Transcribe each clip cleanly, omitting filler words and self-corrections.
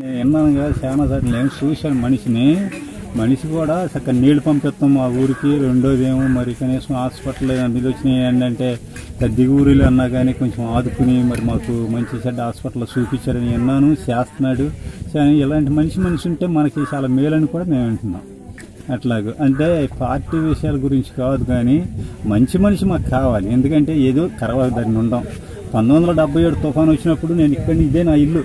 నేను విన్నాను కదా చాలా సార్లు నేను చూశాను మనిషి కూడా చక్కగా నీళ్లు పంపిస్తాం మా ఊరికి. రెండోది ఏమో మరి కనీసం హాస్పిటల్ నిధులు వచ్చినాయి ఏంటంటే దిగువూరిలో అన్నా కానీ కొంచెం ఆదుకుని మరి మాకు మంచి చెడ్డ హాస్పిటల్ చూపించారని విన్నాను, చేస్తున్నాడు. ఇలాంటి మనిషి ఉంటే మనకి చాలా మేలని కూడా మేము వింటున్నాం. అట్లాగూ అంటే పార్టీ విషయాల గురించి కాదు కానీ మనిషి మాకు కావాలి. ఎందుకంటే ఏదో కరవాలి దాన్ని ఉండం. 1977 తుఫాను వచ్చినప్పుడు నేను ఇక్కడి నుంచి ఇదే నా ఇల్లు,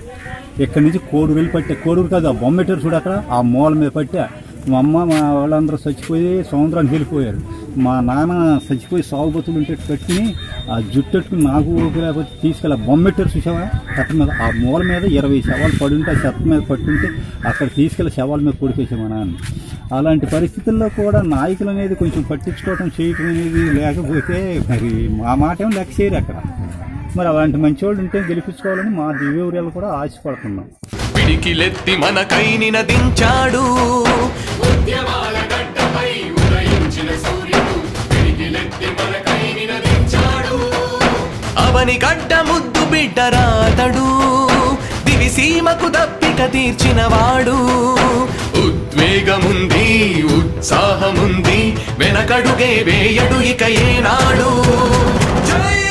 ఇక్కడి నుంచి కోడూరు వెళ్ళి పట్టా. కోడూరు కాదు, ఆ బొమ్మెట్టారు చూడు అక్కడ ఆ మూల మీద పట్టా. మా అమ్మ మా వాళ్ళందరూ చచ్చిపోయి సముద్రానికి వెళ్ళిపోయారు. మా నాన్న చచ్చిపోయి సాగుబతులు ఉంటే పెట్టుకుని ఆ జుట్టు పెట్టుకుని నాకు ఊరికి లేకపోతే తీసుకెళ్ళి బొమ్మెట్టారు చూసావా చెత్త మీద, ఆ మూల మీద 20 శవాలు పడుంటే ఆ చెత్త మీద పట్టుంటే అక్కడ తీసుకెళ్ళి శవాల మీద కొడికేసాం మా నాన్న. అలాంటి పరిస్థితుల్లో కూడా నాయకులు అనేది కొంచెం పట్టించుకోవటం చేయటం అనేది లేకపోతే మరి మా మాట ఏమో లెక్క చేయరు అక్కడ. మరి అలాంటి మంచి వాళ్ళు ఉంటే గెలిపించుకోవాలని మా దివ్యవర్యాలు కూడా ఆశపడుతున్నాం. పిడికిలెత్తి మనకైని నదించాడు, అవని గడ్డ ముద్దు బిడ్డరాతడు, దివిసీమకు దప్పిక తీర్చినవాడు. ఉద్వేగముంది, ఉత్సాహముంది, వెనకడుగే వేయడు ఇక ఏనాడు. జై